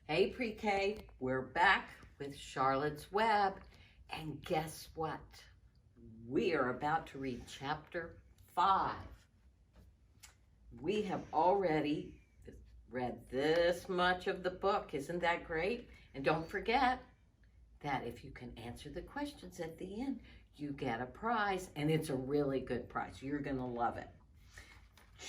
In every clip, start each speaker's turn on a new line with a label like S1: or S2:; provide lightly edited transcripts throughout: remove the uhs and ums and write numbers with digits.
S1: Hey Pre-K, we're back with Charlotte's Web, and guess what? We are about to read chapter 5. We have already read this much of the book. Isn't that great? And don't forget that if you can answer the questions at the end, you get a prize, and it's a really good prize. You're going to love it.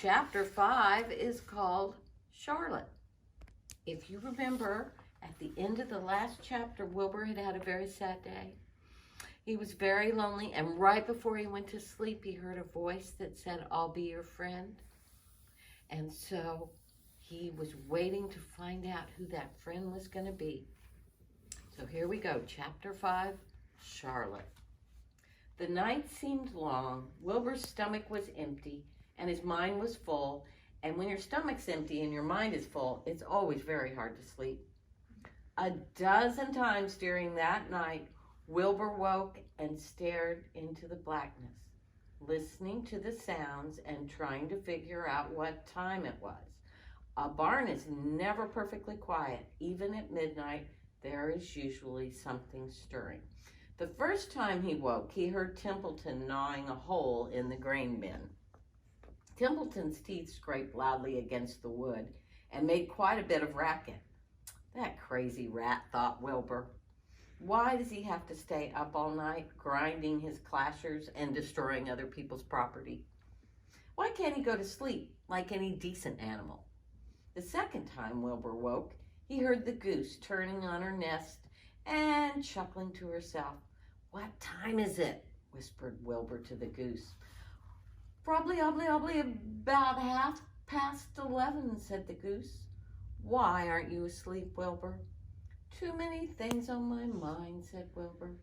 S1: Chapter 5 is called Charlotte. If you remember, at the end of the last chapter, Wilbur had had a very sad day. He was very lonely, and right before he went to sleep, he heard a voice that said, "I'll be your friend." And so he was waiting to find out who that friend was going to be. So here we go, Chapter 5, Charlotte. The night seemed long. Wilbur's stomach was empty, and his mind was full. And when your stomach's empty and your mind is full, it's always very hard to sleep. A dozen times during that night, Wilbur woke and stared into the blackness, listening to the sounds and trying to figure out what time it was. A barn is never perfectly quiet. Even at midnight, there is usually something stirring. The first time he woke, he heard Templeton gnawing a hole in the grain bin. Templeton's teeth scraped loudly against the wood and made quite a bit of racket. That crazy rat, thought Wilbur. Why does he have to stay up all night, grinding his clashers and destroying other people's property? Why can't he go to sleep like any decent animal? The second time Wilbur woke, he heard the goose turning on her nest and chuckling to herself. "What time is it?" whispered Wilbur to the goose. "Probably about 11:30, said the goose. "Why aren't you asleep, Wilbur?" "Too many things on my mind," said Wilbur.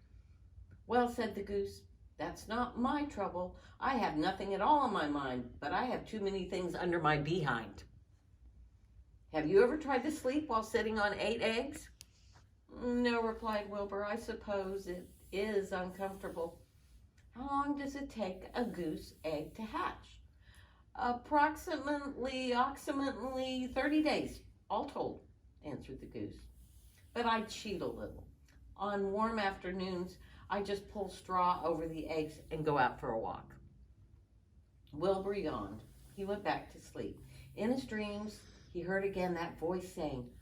S1: "Well," said the goose, "that's not my trouble. I have nothing at all on my mind, but I have too many things under my behind." "Have you ever tried to sleep while sitting on 8 eggs?" "No," replied Wilbur. "I suppose it is uncomfortable." "How long does it take a goose egg to hatch?" Approximately 30 days, all told," answered the goose. "But I cheat a little. On warm afternoons, I just pull straw over the eggs and go out for a walk." Wilbur yawned. He went back to sleep. In his dreams, he heard again that voice saying,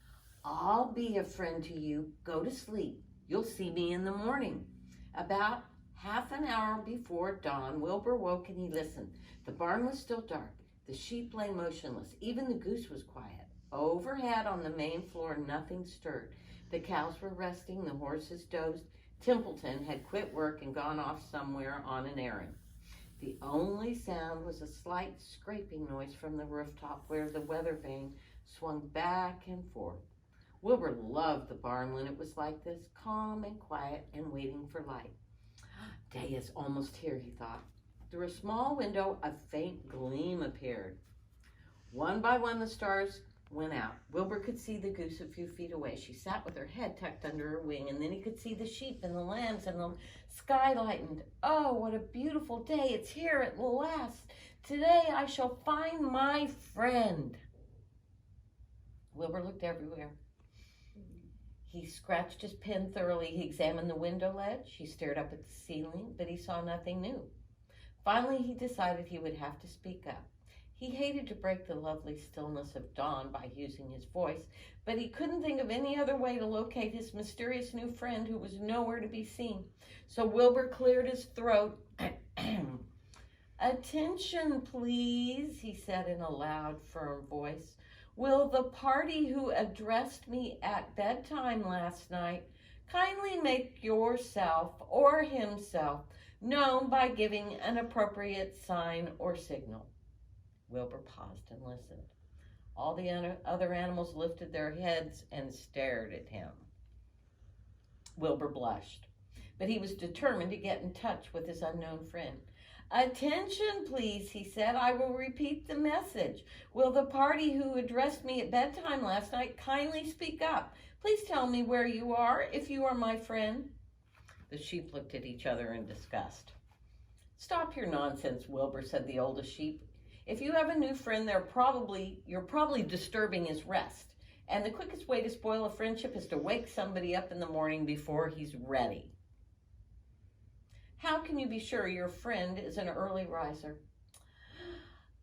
S1: "I'll be a friend to you. Go to sleep. You'll see me in the morning." About half an hour before dawn, Wilbur woke and he listened. The barn was still dark. The sheep lay motionless. Even the goose was quiet. Overhead on the main floor, nothing stirred. The cows were resting. The horses dozed. Templeton had quit work and gone off somewhere on an errand. The only sound was a slight scraping noise from the rooftop where the weather vane swung back and forth. Wilbur loved the barn when it was like this, calm and quiet and waiting for light. Day is almost here, he thought. Through a small window, a faint gleam appeared. One by one, the stars went out. Wilbur could see the goose a few feet away. She sat with her head tucked under her wing, and then he could see the sheep and the lambs, and the sky lightened. "Oh, what a beautiful day. It's here at last. Today I shall find my friend." Wilbur looked everywhere. He scratched his pen thoroughly. He examined the window ledge. He stared up at the ceiling, but he saw nothing new. Finally, he decided he would have to speak up. He hated to break the lovely stillness of dawn by using his voice, but he couldn't think of any other way to locate his mysterious new friend who was nowhere to be seen. So Wilbur cleared his throat. "Attention, please," he said in a loud, firm voice. "Will the party who addressed me at bedtime last night kindly make yourself or himself known by giving an appropriate sign or signal?" Wilbur paused and listened. All the other animals lifted their heads and stared at him. Wilbur blushed, but he was determined to get in touch with his unknown friend. "Attention, please," he said. "I will repeat the message. Will the party who addressed me at bedtime last night kindly speak up? Please tell me where you are, if you are my friend." The sheep looked at each other in disgust. "Stop your nonsense, Wilbur," said the oldest sheep. "If you have a new friend, you're probably disturbing his rest. And the quickest way to spoil a friendship is to wake somebody up in the morning before he's ready. How can you be sure your friend is an early riser?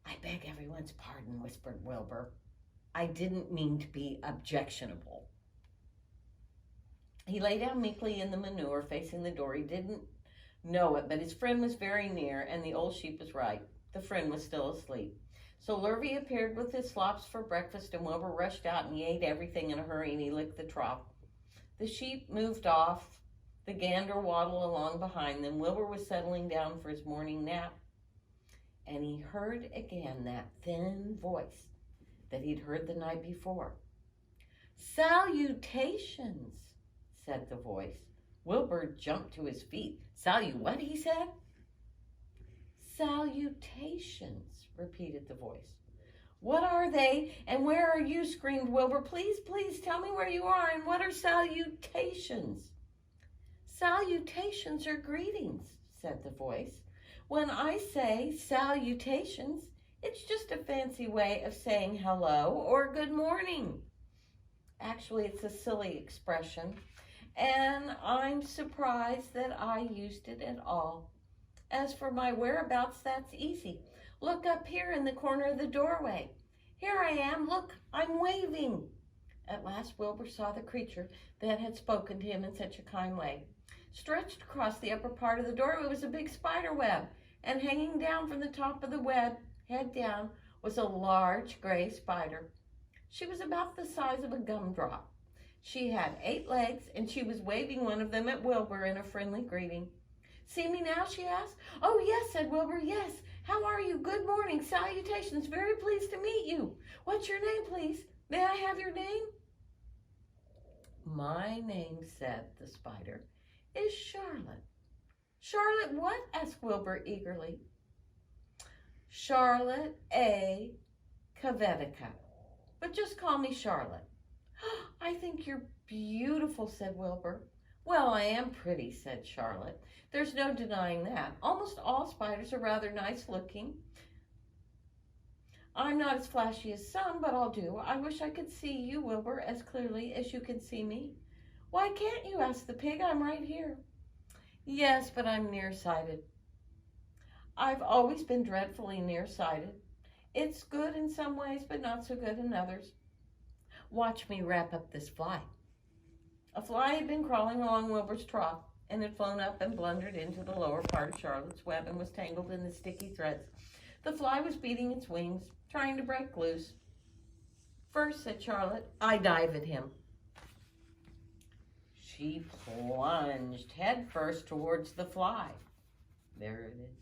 S1: I beg everyone's pardon, whispered Wilbur. I didn't mean to be objectionable. He lay down meekly in the manure facing the door. He didn't know it, but his friend was very near, and the old sheep was right. The friend was still asleep. So Lurvy appeared with his slops for breakfast, and Wilbur rushed out and he ate everything in a hurry, and he licked the trough. The sheep moved off. The gander waddled along behind them. Wilbur was settling down for his morning nap, and he heard again that thin voice that he'd heard the night before. Salutations, said the voice. Wilbur jumped to his feet. What? He said. Salutations, repeated the voice. What are they, and where are you? Screamed Wilbur. Please, please, tell me where you are, and what are salutations? Salutations are greetings, said the voice. When I say salutations, it's just a fancy way of saying hello or good morning. Actually, it's a silly expression, and I'm surprised that I used it at all. As for my whereabouts, that's easy. Look up here in the corner of the doorway. Here I am. Look, I'm waving. At last, Wilbur saw the creature that had spoken to him in such a kind way. Stretched across the upper part of the doorway was a big spider web, and hanging down from the top of the web, head down, was a large gray spider. She was about the size of a gumdrop. She had 8 legs, and she was waving one of them at Wilbur in a friendly greeting. See me now, she asked. Oh, yes, said Wilbur, yes. How are you? Good morning. Salutations. Very pleased to meet you. What's your name, please? May I have your name? My name, said the spider, is Charlotte. Charlotte what? Asked Wilbur eagerly. Charlotte A. Kvetica. But just call me Charlotte. I think you're beautiful, said Wilbur. Well, I am pretty, said Charlotte. There's no denying that. Almost all spiders are rather nice looking. I'm not as flashy as some, but I'll do. I wish I could see you, Wilbur, as clearly as you can see me. Why can't you? Asked the pig. I'm right here. Yes, but I'm nearsighted. I've always been dreadfully nearsighted. It's good in some ways, but not so good in others. Watch me wrap up this fly. A fly had been crawling along Wilbur's trough and had flown up and blundered into the lower part of Charlotte's web and was tangled in the sticky threads. The fly was beating its wings, trying to break loose. First, said Charlotte, I dive at him. She plunged headfirst towards the fly. There it is.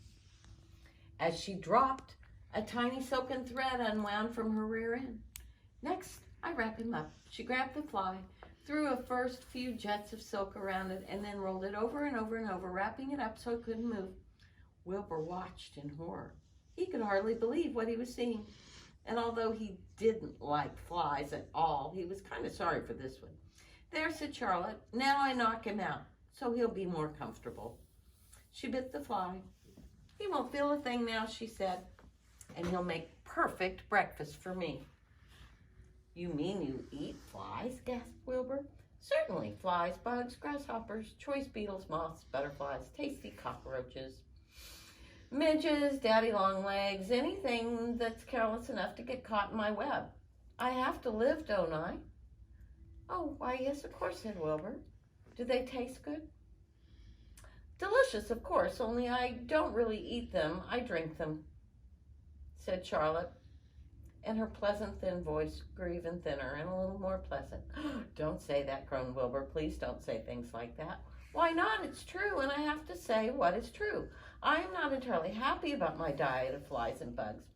S1: As she dropped, a tiny silken thread unwound from her rear end. Next, I wrap him up. She grabbed the fly, threw a first few jets of silk around it, and then rolled it over and over and over, wrapping it up so it couldn't move. Wilbur watched in horror. He could hardly believe what he was seeing. And although he didn't like flies at all, he was kind of sorry for this one. There, said Charlotte, now I knock him out, so he'll be more comfortable. She bit the fly. He won't feel a thing now, she said, and he'll make perfect breakfast for me. You mean you eat flies? Gasped Wilbur. Certainly, flies, bugs, grasshoppers, choice beetles, moths, butterflies, tasty cockroaches, midges, daddy long legs, anything that's careless enough to get caught in my web. I have to live, don't I? Oh, why, yes, of course, said Wilbur. Do they taste good? Delicious, of course, only I don't really eat them. I drink them, said Charlotte. And her pleasant, thin voice grew even thinner and a little more pleasant. Don't say that, groaned Wilbur. Please don't say things like that. Why not? It's true, and I have to say what is true. I am not entirely happy about my diet of flies and bugs,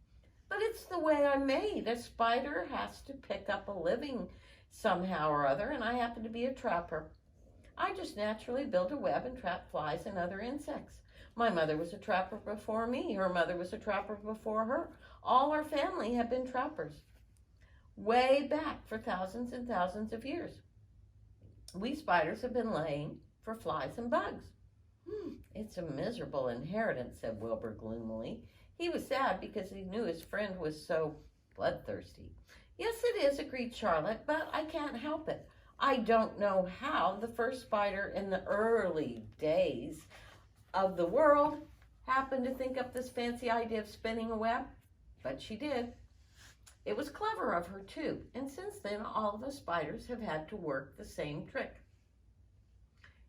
S1: but it's the way I'm made. A spider has to pick up a living somehow or other, and I happen to be a trapper. I just naturally build a web and trap flies and other insects. My mother was a trapper before me. Her mother was a trapper before her. All our family have been trappers, way back for thousands and thousands of years. We spiders have been laying for flies and bugs. It's a miserable inheritance, said Wilbur gloomily. He was sad because he knew his friend was so bloodthirsty. Yes, it is, agreed Charlotte, but I can't help it. I don't know how the first spider in the early days of the world happened to think up this fancy idea of spinning a web, but she did. It was clever of her, too, and since then all the spiders have had to work the same trick.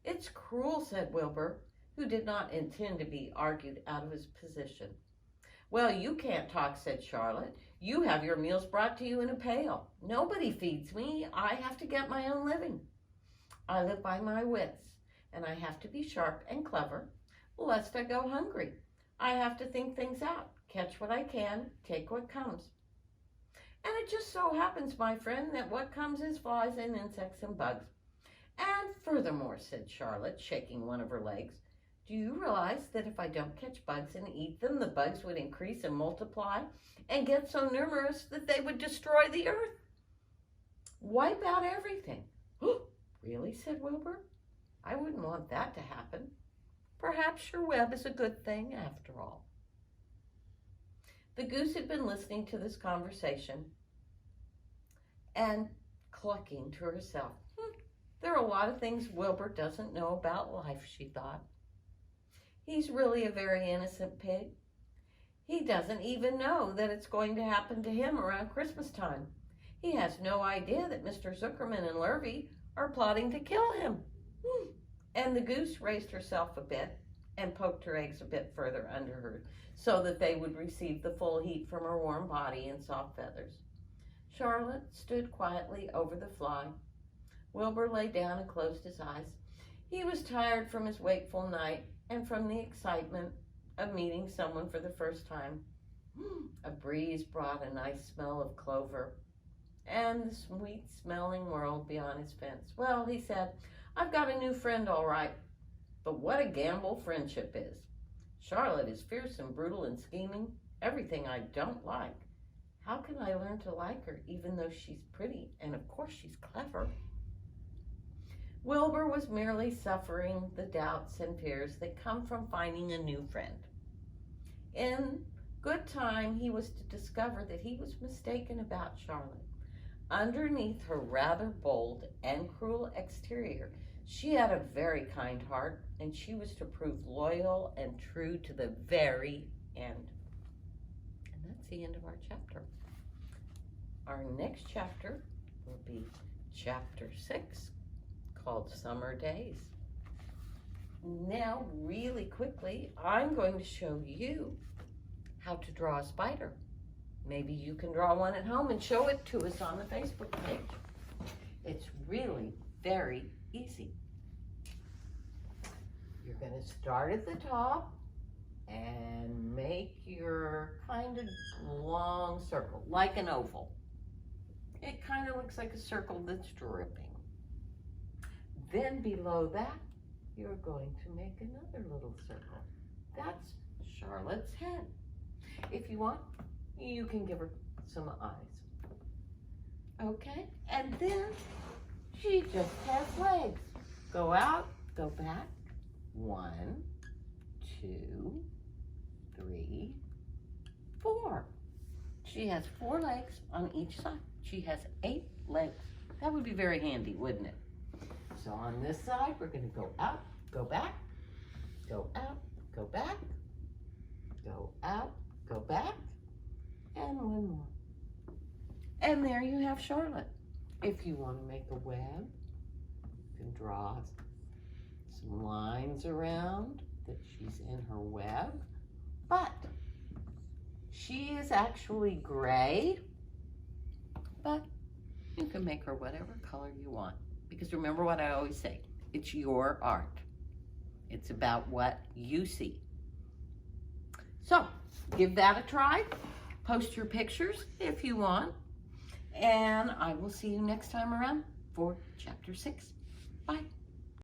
S1: It's cruel, said Wilbur, who did not intend to be argued out of his position. Well, you can't talk, said Charlotte. You have your meals brought to you in a pail. Nobody feeds me. I have to get my own living. I live by my wits, and I have to be sharp and clever, lest I go hungry. I have to think things out, catch what I can, take what comes. And it just so happens, my friend, that what comes is flies and insects and bugs. And furthermore, said Charlotte, shaking one of her legs, do you realize that if I don't catch bugs and eat them, the bugs would increase and multiply and get so numerous that they would destroy the earth? Wipe out everything. Really, said Wilbur? I wouldn't want that to happen. Perhaps your web is a good thing after all. The goose had been listening to this conversation and clucking to herself. There are a lot of things Wilbur doesn't know about life, she thought. He's really a very innocent pig. He doesn't even know that it's going to happen to him around Christmas time. He has no idea that Mr. Zuckerman and Lurvy are plotting to kill him. And the goose raised herself a bit and poked her eggs a bit further under her so that they would receive the full heat from her warm body and soft feathers. Charlotte stood quietly over the fly. Wilbur lay down and closed his eyes. He was tired from his wakeful night and from the excitement of meeting someone for the first time. A breeze brought a nice smell of clover and the sweet-smelling world beyond his fence. Well, he said, I've got a new friend, all right, but what a gamble friendship is. Charlotte is fierce and brutal and scheming, everything I don't like. How can I learn to like her, even though she's pretty, and of course she's clever? Wilbur was merely suffering the doubts and fears that come from finding a new friend. In good time, he was to discover that he was mistaken about Charlotte. Underneath her rather bold and cruel exterior, she had a very kind heart, and she was to prove loyal and true to the very end. And that's the end of our chapter. Our next chapter will be chapter 6, called Summer Days. Now, really quickly, I'm going to show you how to draw a spider. Maybe you can draw one at home and show it to us on the Facebook page. It's really very easy. You're going to start at the top and make your kind of long circle, like an oval. It kind of looks like a circle that's dripping. Then below that, you're going to make another little circle. That's Charlotte's head. If you want, you can give her some eyes. Okay, and then she just has legs. Go out, go back. 1, 2, 3, 4. She has 4 legs on each side. She has 8 legs. That would be very handy, wouldn't it? So on this side, we're going to go out, go back, go out, go back, go out, go back, and one more. And there you have Charlotte. If you want to make a web, you can draw some lines around that she's in her web. But she is actually gray, but you can make her whatever color you want. Because remember what I always say, it's your art. It's about what you see. So, give that a try. Post your pictures if you want. And I will see you next time around for chapter 6. Bye.